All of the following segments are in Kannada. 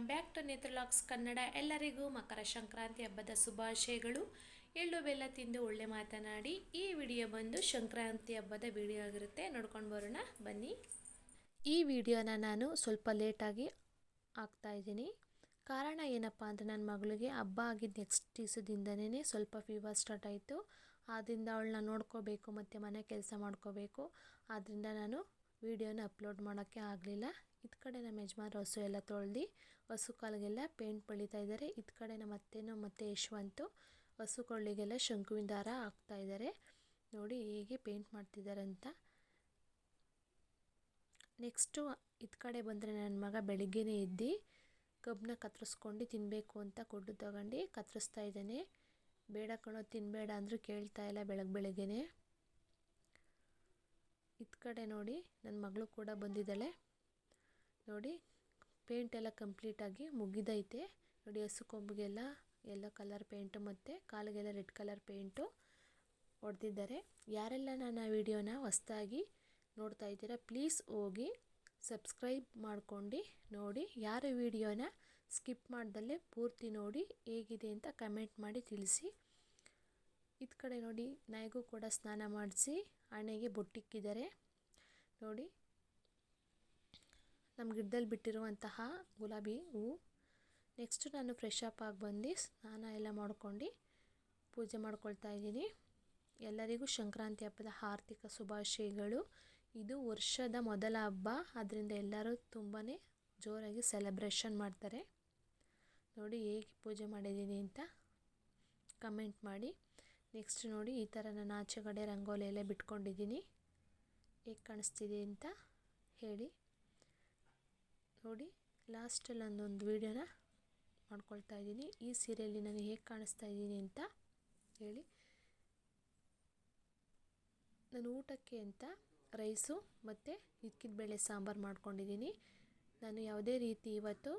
ವೆಲ್ಕಮ್ ಬ್ಯಾಕ್ ಟು ನೇತ್ರಲಾಕ್ಸ್ ಕನ್ನಡ. ಎಲ್ಲರಿಗೂ ಮಕರ ಸಂಕ್ರಾಂತಿ ಹಬ್ಬದ ಶುಭಾಶಯಗಳು. ಎಳ್ಳು ಬೆಲ್ಲ ತಿಂದು ಒಳ್ಳೆ ಮಾತನಾಡಿ. ಈ ವಿಡಿಯೋ ಬಂದು ಸಂಕ್ರಾಂತಿ ಹಬ್ಬದ ವಿಡಿಯೋ ಆಗಿರುತ್ತೆ, ನೋಡ್ಕೊಂಡು ಬರೋಣ ಬನ್ನಿ. ಈ ವಿಡಿಯೋನ ನಾನು ಸ್ವಲ್ಪ ಲೇಟಾಗಿ ಹಾಕ್ತಾಯಿದ್ದೀನಿ. ಕಾರಣ ಏನಪ್ಪ ಅಂದರೆ ನನ್ನ ಮಗಳಿಗೆ ಹಬ್ಬ ಆಗಿದ್ದು ನೆಕ್ಸ್ಟ್ ದಿವಸದಿಂದನೇ ಸ್ವಲ್ಪ ಫೀವರ್ ಸ್ಟಾರ್ಟ್ ಆಯಿತು. ಆದ್ದರಿಂದ ಅವಳನ್ನ ನೋಡ್ಕೋಬೇಕು ಮತ್ತು ಮನೆ ಕೆಲಸ ಮಾಡ್ಕೋಬೇಕು. ಆದ್ದರಿಂದ ನಾನು ವಿಡಿಯೋನ ಅಪ್ಲೋಡ್ ಮಾಡೋಕ್ಕೆ ಆಗಲಿಲ್ಲ. ಇದು ಕಡೆ ನಮ್ಮ ಯಜಮಾನ್ರು ಹಸು ಎಲ್ಲ ತೊಳೆದು ಹಸು ಕಾಲಿಗೆಲ್ಲ ಪೇಂಟ್ ಬಳಿತಾ ಇದ್ದಾರೆ. ಇದು ಕಡೆ ನಮ್ಮ ಅತ್ತೆನೂ ಮತ್ತು ಯಶವಂತು ಹಸು ಕೊಳ್ಳಿಗೆಲ್ಲ ಶಂಕುವಿನ ದಾರ ಹಾಕ್ತಾಯಿದ್ದಾರೆ. ನೋಡಿ ಹೇಗೆ ಪೇಂಟ್ ಮಾಡ್ತಿದ್ದಾರೆ ಅಂತ. ನೆಕ್ಸ್ಟು ಇದು ಕಡೆ ಬಂದರೆ ನನ್ನ ಮಗ ಬೆಳಿಗ್ಗೆನೇ ಎದ್ದು ಕಬ್ಬನ್ನ ಕತ್ತರಿಸ್ಕೊಂಡು ತಿನ್ನಬೇಕು ಅಂತ ಕೊಡ್ಡು ತಗೊಂಡು ಕತ್ತರಿಸ್ತಾ ಇದ್ದಾನೆ. ಬೇಡ ಕಣೋ ತಿನ್ನಬೇಡ ಅಂದರೂ ಕೇಳ್ತಾ ಇಲ್ಲ ಬೆಳಗ್ಗೆನೇ. ಇದು ಕಡೆ ನೋಡಿ ನನ್ನ ಮಗಳು ಕೂಡ ಬಂದಿದ್ದಾಳೆ. ನೋಡಿ ಪೇಂಟ್ ಎಲ್ಲ ಕಂಪ್ಲೀಟಾಗಿ ಮುಗಿದೈತೆ. ನೋಡಿ ಹಸು ಕೊಂಬಿಗೆಲ್ಲ ಯೆಲ್ಲೋ ಕಲರ್ ಪೇಂಟು ಮತ್ತು ಕಾಲಿಗೆಲ್ಲ ರೆಡ್ ಕಲರ್ ಪೇಂಟು ಹೊಡೆದಿದ್ದಾರೆ. ಯಾರೆಲ್ಲ ನನ್ನ ವಿಡಿಯೋನ ಹೊಸದಾಗಿ ನೋಡ್ತಾ ಇದ್ದೀರಾ ಪ್ಲೀಸ್ ಹೋಗಿ ಸಬ್ಸ್ಕ್ರೈಬ್ ಮಾಡ್ಕೊಂಡು ನೋಡಿ. ಯಾರು ವಿಡಿಯೋನ ಸ್ಕಿಪ್ ಮಾಡ್ದಲ್ಲೇ ಪೂರ್ತಿ ನೋಡಿ ಹೇಗಿದೆ ಅಂತ ಕಮೆಂಟ್ ಮಾಡಿ ತಿಳಿಸಿ. ಇದು ಕಡೆ ನೋಡಿ ನಾಯಿಗೂ ಕೂಡ ಸ್ನಾನ ಮಾಡಿಸಿ ಹಣೆಗೆ ಬೊಟ್ಟಿಕ್ಕಿದ್ದಾರೆ. ನೋಡಿ ನಮ್ಮ ಗಿಡದಲ್ಲಿ ಬಿಟ್ಟಿರುವಂತಹ ಗುಲಾಬಿ ಹೂವು. ನೆಕ್ಸ್ಟು ನಾನು ಫ್ರೆಶ್ ಅಪ್ ಆಗಿ ಬಂದು ಸ್ನಾನ ಎಲ್ಲ ಮಾಡ್ಕೊಂಡು ಪೂಜೆ ಮಾಡ್ಕೊಳ್ತಾ ಇದ್ದೀನಿ. ಎಲ್ಲರಿಗೂ ಸಂಕ್ರಾಂತಿ ಹಬ್ಬದ ಆರ್ಥಿಕ ಶುಭಾಶಯಗಳು. ಇದು ವರ್ಷದ ಮೊದಲ ಹಬ್ಬ, ಅದರಿಂದ ಎಲ್ಲರೂ ತುಂಬಾ ಜೋರಾಗಿ ಸೆಲೆಬ್ರೇಷನ್ ಮಾಡ್ತಾರೆ. ನೋಡಿ ಹೇಗೆ ಪೂಜೆ ಮಾಡಿದ್ದೀನಿ ಅಂತ ಕಮೆಂಟ್ ಮಾಡಿ. ನೆಕ್ಸ್ಟ್ ನೋಡಿ ಈ ಥರ ನಾನು ಆಚೆಗಡೆ ರಂಗೋಲಿ ಎಲ್ಲ ಬಿಟ್ಕೊಂಡಿದ್ದೀನಿ. ಹೇಗೆ ಕಾಣಿಸ್ತಿದೆ ಅಂತ ಹೇಳಿ. ನೋಡಿ ಲಾಸ್ಟಲ್ಲಿ ಒಂದೊಂದು ವೀಡಿಯೋನ ಮಾಡ್ಕೊಳ್ತಾ ಇದ್ದೀನಿ. ಈ ಸೀರೆಯಲ್ಲಿ ನಾನು ಹೇಗೆ ಕಾಣಿಸ್ತಾ ಇದ್ದೀನಿ ಅಂತ ಹೇಳಿ. ನಾನು ಊಟಕ್ಕೆ ಅಂತ ರೈಸು ಮತ್ತು ಇಕ್ಕಿದ ಬೇಳೆ ಸಾಂಬಾರು ಮಾಡ್ಕೊಂಡಿದ್ದೀನಿ. ನಾನು ಯಾವುದೇ ರೀತಿ ಇವತ್ತು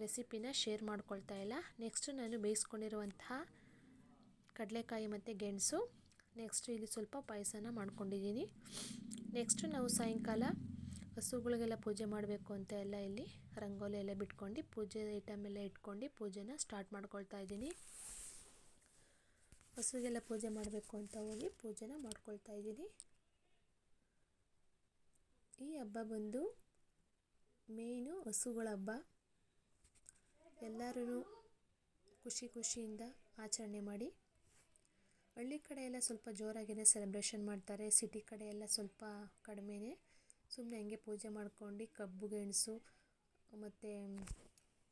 ರೆಸಿಪಿನ ಶೇರ್ ಮಾಡ್ಕೊಳ್ತಾ ಇಲ್ಲ. ನೆಕ್ಸ್ಟು ನಾನು ಬೇಯಿಸ್ಕೊಂಡಿರುವಂತಹ ಕಡಲೆಕಾಯಿ ಮತ್ತು ಗೆಣಸು. ನೆಕ್ಸ್ಟು ಇಲ್ಲಿ ಸ್ವಲ್ಪ ಪಾಯಸನ ಮಾಡ್ಕೊಂಡಿದ್ದೀನಿ. ನೆಕ್ಸ್ಟು ನಾವು ಸಾಯಂಕಾಲ ಹಸುಗಳಿಗೆಲ್ಲ ಪೂಜೆ ಮಾಡಬೇಕು ಅಂತ ಎಲ್ಲ ಇಲ್ಲಿ ರಂಗೋಲಿ ಎಲ್ಲ ಬಿಟ್ಕೊಂಡು ಪೂಜೆ ಐಟಮ್ ಎಲ್ಲ ಇಟ್ಕೊಂಡು ಪೂಜೆನ ಸ್ಟಾರ್ಟ್ ಮಾಡ್ಕೊಳ್ತಾ ಇದ್ದೀನಿ. ಹಸುಗೆಲ್ಲ ಪೂಜೆ ಮಾಡಬೇಕು ಅಂತ ಹೋಗಿ ಪೂಜೆನ ಮಾಡ್ಕೊಳ್ತಾ ಇದ್ದೀನಿ. ಈ ಹಬ್ಬ ಬಂದು ಮೇಯ್ನು ಹಸುಗಳ ಹಬ್ಬ. ಎಲ್ಲರೂ ಖುಷಿಯಿಂದ ಆಚರಣೆ ಮಾಡಿ. ಹಳ್ಳಿ ಕಡೆ ಎಲ್ಲ ಸ್ವಲ್ಪ ಜೋರಾಗಿಯೇ ಸೆಲೆಬ್ರೇಷನ್ ಮಾಡ್ತಾರೆ. ಸಿಟಿ ಕಡೆ ಎಲ್ಲ ಸ್ವಲ್ಪ ಕಡಿಮೆನೇ. ಸುಮ್ಮನೆ ಹಂಗೆ ಪೂಜೆ ಮಾಡ್ಕೊಂಡು ಕಬ್ಬು ಗೆಣಸು ಮತ್ತು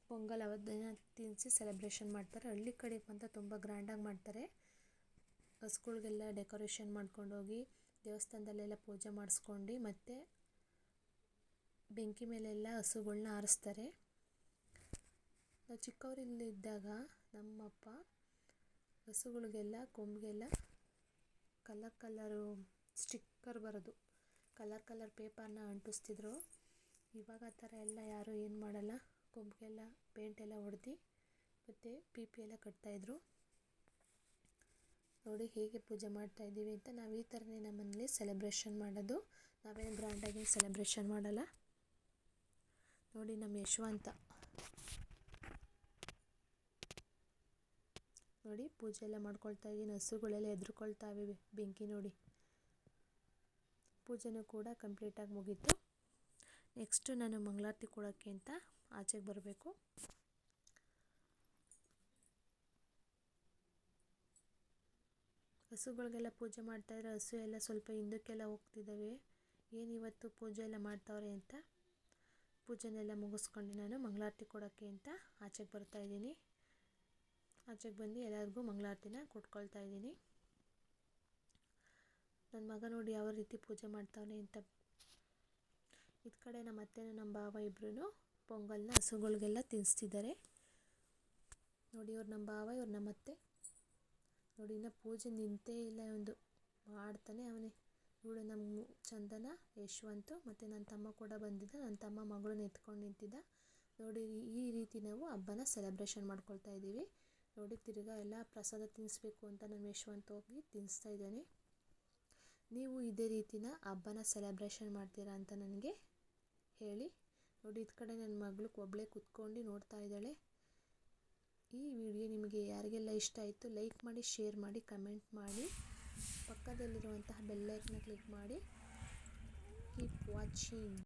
ಪೊಂಗಲ್ ಅವತ್ತನ್ನ ತಿನ್ನಿಸಿ ಸೆಲೆಬ್ರೇಷನ್ ಮಾಡ್ತಾರೆ. ಹಳ್ಳಿ ಕಡೆ ಅಂತ ತುಂಬ ಗ್ರ್ಯಾಂಡಾಗಿ ಮಾಡ್ತಾರೆ. ಹಸುಗಳಿಗೆಲ್ಲ ಡೆಕೋರೇಷನ್ ಮಾಡ್ಕೊಂಡೋಗಿ ದೇವಸ್ಥಾನದಲ್ಲೆಲ್ಲ ಪೂಜೆ ಮಾಡಿಸ್ಕೊಂಡು ಮತ್ತು ಬೆಂಕಿ ಮೇಲೆಲ್ಲ ಹಸುಗಳ್ನ ಆರಿಸ್ತಾರೆ. ನಾವು ಚಿಕ್ಕವರಿದ್ದಾಗ ನಮ್ಮಪ್ಪ ಹಸುಗಳಿಗೆಲ್ಲ ಕೊಂಬಿಗೆಲ್ಲ ಕಲರು ಸ್ಟಿಕ್ಕರ್ ಬರೋದು ಕಲರ್ ಪೇಪರ್ನ ಅಂಟಿಸ್ತಿದ್ರು. ಇವಾಗ ಆ ಥರ ಎಲ್ಲ ಯಾರೂ ಏನು ಮಾಡಲ್ಲ. ಕೊಂಬಿಗೆಲ್ಲ ಪೇಂಟೆಲ್ಲ ಹೊಡೆದು ಮತ್ತು ಪೀಪಿ ಎಲ್ಲ ಕಟ್ತಾಯಿದ್ರು. ನೋಡಿ ಹೇಗೆ ಪೂಜೆ ಮಾಡ್ತಾಯಿದ್ದೀವಿ ಅಂತ. ನಾವು ಈ ಥರನೇ ನಮ್ಮನೇಲಿ ಸೆಲೆಬ್ರೇಷನ್ ಮಾಡೋದು. ನಾವೇನು ಗ್ರ್ಯಾಂಡಾಗಿ ಸೆಲೆಬ್ರೇಷನ್ ಮಾಡಲ್ಲ. ನೋಡಿ ನಮ್ಮ ಯಶವಂತ ನೋಡಿ ಪೂಜೆ ಎಲ್ಲ ಮಾಡ್ಕೊಳ್ತಾ ಇದ್ದೀನಿ. ಹಸುಗಳೆಲ್ಲ ಎದ್ರುಕೊಳ್ತಾವೆ ಬೆಂಕಿ ನೋಡಿ. ಪೂಜೆನೂ ಕೂಡ ಕಂಪ್ಲೀಟಾಗಿ ಮುಗೀತು. ನೆಕ್ಸ್ಟು ನಾನು ಮಂಗಳಾರತಿ ಕೊಡೋಕ್ಕೆ ಅಂತ ಆಚೆಗೆ ಬರಬೇಕು. ಹಸುಗಳಿಗೆಲ್ಲ ಪೂಜೆ ಮಾಡ್ತಾಯಿದ್ರೆ ಹಸು ಎಲ್ಲ ಸ್ವಲ್ಪ ಹಿಂದಕ್ಕೆಲ್ಲ ಹೋಗ್ತಿದ್ದಾವೆ. ಏನಿವತ್ತು ಪೂಜೆ ಎಲ್ಲ ಮಾಡ್ತಾವ್ರೆ ಅಂತ ಪೂಜೆನೆಲ್ಲ ಮುಗಿಸ್ಕೊಂಡು ನಾನು ಮಂಗಳಾರತಿ ಕೊಡೋಕ್ಕೆ ಅಂತ ಆಚೆಗೆ ಬರ್ತಾಯಿದ್ದೀನಿ. ಆಚೆಗೆ ಬಂದು ಎಲ್ಲರಿಗೂ ಮಂಗಳಾರತಿನ ಕೊಟ್ಕೊಳ್ತಾ ಇದ್ದೀನಿ. ನನ್ನ ಮಗ ನೋಡಿ ಯಾವ ರೀತಿ ಪೂಜೆ ಮಾಡ್ತಾವನೆ ಅಂತ. ಇದು ಕಡೆ ನಮ್ಮ ಅತ್ತೆನೂ ನಮ್ಮ ಭಾವ ಇಬ್ಬರೂ ಪೊಂಗಲ್ನ ಹಸುಗಳಿಗೆಲ್ಲ ತಿನ್ನಿಸ್ತಿದ್ದಾರೆ. ನೋಡಿ ಇವ್ರು ನಮ್ಮ ಭಾವ, ಇವ್ರು ನಮ್ಮ ಅತ್ತೆ. ನೋಡಿ ಇನ್ನು ಪೂಜೆ ನಿಂತೇ ಇಲ್ಲ, ಒಂದು ಮಾಡ್ತಾನೆ ಅವನೇ. ಇವಳು ನಮ್ಮ ಚಂದನ, ಯಶವಂತು ಮತ್ತು ನನ್ನ ತಮ್ಮ ಕೂಡ ಬಂದಿದ್ದ. ನನ್ನ ತಮ್ಮ ಮಗಳನ್ನ ಎತ್ಕೊಂಡು ನಿಂತಿದ್ದ. ನೋಡಿ ಈ ರೀತಿ ನಾವು ಹಬ್ಬನ ಸೆಲೆಬ್ರೇಷನ್ ಮಾಡ್ಕೊಳ್ತಾ ಇದ್ದೀವಿ. ನೋಡಿ ತಿರ್ಗಾ ಎಲ್ಲ ಪ್ರಸಾದ ತಿನ್ನಿಸ್ಬೇಕು ಅಂತ ನಮ್ಮ ಯಶವಂತ ಹೋಗಿ ತಿನ್ನಿಸ್ತಾ ಇದ್ದಾನೆ. ನೀವು ಇದೇ ರೀತಿನ ಹಬ್ಬನ ಸೆಲೆಬ್ರೇಷನ್ ಮಾಡ್ತೀರಾ ಅಂತ ನನಗೆ ಹೇಳಿ. ನೋಡಿ ಈ ಕಡೆ ನನ್ನ ಮಗಳು ಒಬ್ಬಳೇ ಕುತ್ಕೊಂಡು ನೋಡ್ತಾ ಇದ್ದಾಳೆ. ಈ ವಿಡಿಯೋ ನಿಮಗೆ ಯಾರಿಗೆಲ್ಲ ಇಷ್ಟ ಆಯಿತು ಲೈಕ್ ಮಾಡಿ, ಶೇರ್ ಮಾಡಿ, ಕಮೆಂಟ್ ಮಾಡಿ, ಪಕ್ಕದಲ್ಲಿರುವಂತಹ ಬೆಲ್ ಐಕಾನ್ ಕ್ಲಿಕ್ ಮಾಡಿ. Keep watching.